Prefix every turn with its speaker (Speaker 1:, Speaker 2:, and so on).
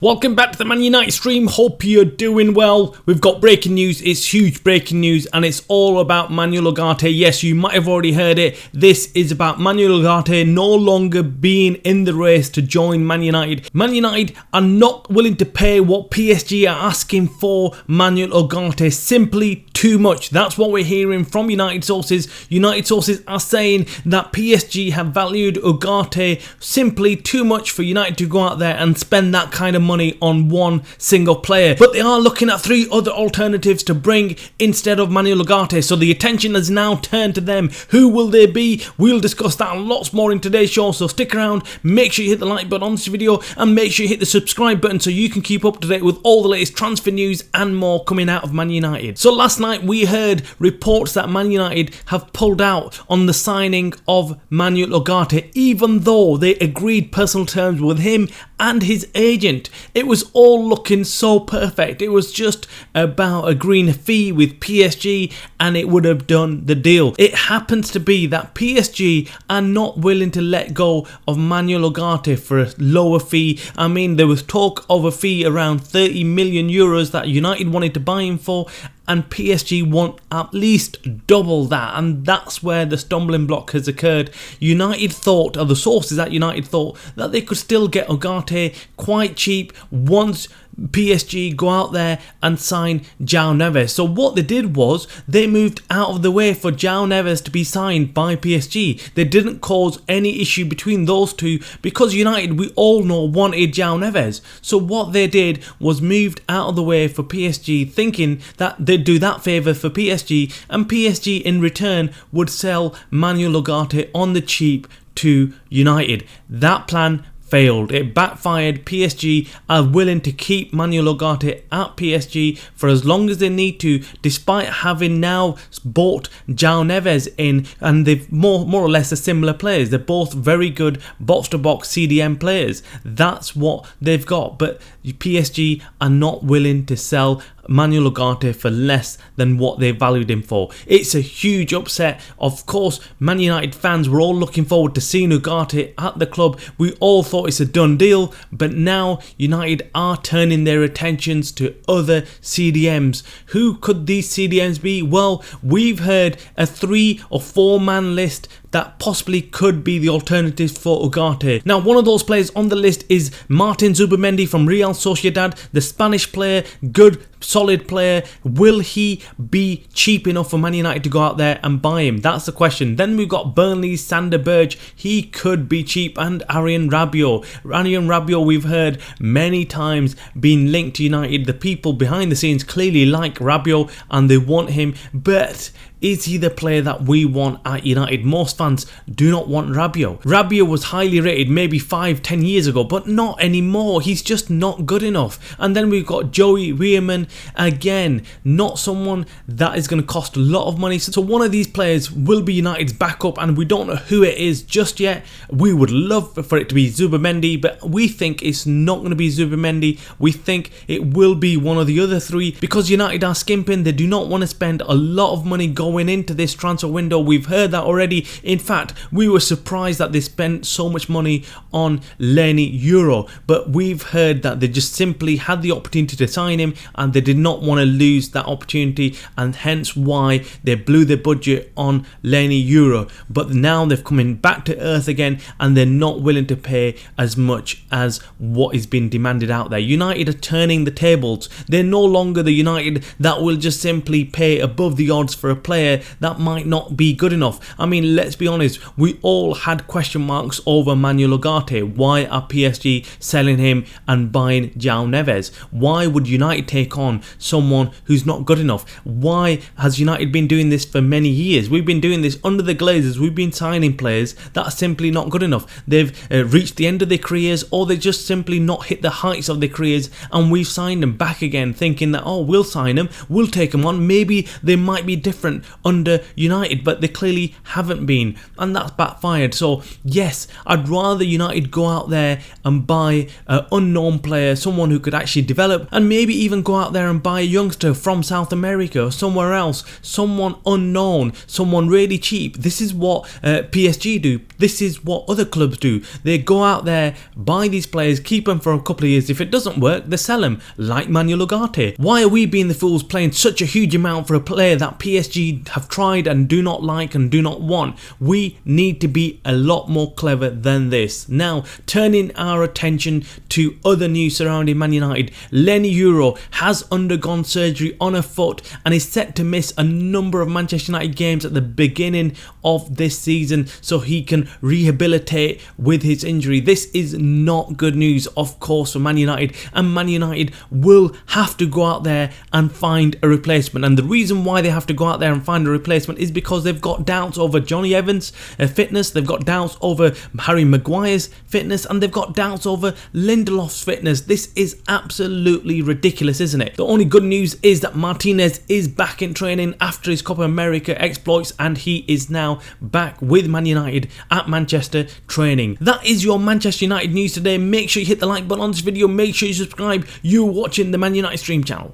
Speaker 1: Welcome back to the Man United stream, hope you're doing well. We've got breaking news, it's huge breaking news and it's all about Manuel Ugarte. Yes, you might have already heard it. This is about Manuel Ugarte no longer being in the race to join Man United. Man United are not willing to pay what PSG are asking for Manuel Ugarte, simply too much. That's what we're hearing from United sources. United sources are saying that PSG have valued Ugarte simply too much for United to go out there and spend that kind of money on one single player, but they are looking at three other alternatives to bring instead of Manuel Ugarte, so the attention has now turned to them. Who will they be? We'll discuss that and lots more in today's show, so stick around, make sure you hit the like button on this video and make sure you hit the subscribe button so you can keep up to date with all the latest transfer news and more coming out of Man United. So last night we heard reports that Man United have pulled out on the signing of Manuel Ugarte, even though they agreed personal terms with him and his agent. It was all looking so perfect. It was just about agreeing a fee with PSG and it would have done the deal. It happens to be that PSG are not willing to let go of Manuel Ugarte for a lower fee. I mean, there was talk of a fee around 30 million euros that United wanted to buy him for, and PSG want at least double that, and that's where the stumbling block has occurred. United thought, or the sources at United thought, that they could still get Ugarte quite cheap once PSG go out there and sign João Neves. So what they did was they moved out of the way for João Neves to be signed by PSG. They didn't cause any issue between those two because United, we all know, wanted João Neves. So what they did was moved out of the way for PSG, thinking that they'd do that favour for PSG, and PSG in return would sell Manuel Ugarte on the cheap to United. That plan failed. It backfired. PSG are willing to keep Manuel Ugarte at PSG for as long as they need to, despite having now bought João Neves in, and they've more or less are similar players. They're both very good box-to-box CDM players. That's what they've got, but PSG are not willing to sell Manuel Ugarte for less than what they valued him for. It's a huge upset. Of course, Man United fans were all looking forward to seeing Ugarte at the club. We all thought it's a done deal, but now United are turning their attentions to other CDMs. Who could these CDMs be? Well, we've heard a 3 or 4 man list that possibly could be the alternative for Ugarte. Now, one of those players on the list is Martin Zubimendi from Real Sociedad, the Spanish player, good, solid player. Will he be cheap enough for Man United to go out there and buy him? That's the question. Then we've got Burnley's Sander Berge. He could be cheap, and Arjen Rabiot. Arjen Rabiot, we've heard many times being linked to United. The people behind the scenes clearly like Rabiot and they want him, but is he the player that we want at United? Most fans do not want Rabiot. Rabiot was highly rated maybe 5-10 years ago, but not anymore. He's just not good enough. And then we've got Joey Riemann, again, not someone that is going to cost a lot of money. So one of these players will be United's backup, and we don't know who it is just yet. We would love for it to be Zubimendi, but we think it's not going to be Zubimendi. We think it will be one of the other three because United are skimping. They do not want to spend a lot of money going into this transfer window. We've heard that already. In fact, we were surprised that they spent so much money on Lenny Euro, but we've heard that they just simply had the opportunity to sign him and they did not want to lose that opportunity, and hence why they blew their budget on Lenny Euro. But now they've come back to earth again and they're not willing to pay as much as what is being demanded out there. United are turning the tables. They're no longer the United that will just simply pay above the odds for a player that might not be good enough. I mean, let's be honest, we all had question marks over Manuel Ugarte. Why are PSG selling him and buying João Neves? Why would United take on someone who's not good enough? Why has United been doing this for many years? We've been doing this under the Glazers. We've been signing players that are simply not good enough. They've reached the end of their careers, or they just simply not hit the heights of their careers, and we've signed them back again thinking that, oh, we'll sign them, we'll take them on, maybe they might be different under United, but they clearly haven't been, and that's backfired. So yes, I'd rather United go out there and buy an unknown player, someone who could actually develop, and maybe even go out there and buy a youngster from South America or somewhere else, someone unknown, someone really cheap. This is what PSG do. This is what other clubs do. They go out there, buy these players, keep them for a couple of years. If it doesn't work, they sell them, like Man Ugarte. Why are we being the fools playing such a huge amount for a player that PSG have tried and do not like and do not want? We need to be a lot more clever than this. Now, turning our attention to other news surrounding Man United, Leny Yoro has undergone surgery on her foot and is set to miss a number of Manchester United games at the beginning of this season so he can rehabilitate with his injury. This is not good news, of course, for Man United, and Man United will have to go out there and find a replacement. And the reason why they have to go out there and find a replacement is because they've got doubts over Johnny Evans' fitness, they've got doubts over Harry Maguire's fitness, and they've got doubts over Lindelof's fitness. This is absolutely ridiculous, isn't it? The only good news is that Martinez is back in training after his Copa America exploits, and he is now back with Man United at Manchester training. That is your Manchester United news today. Make sure you hit the like button on this video. Make sure you subscribe. You're watching the Man United Stream channel.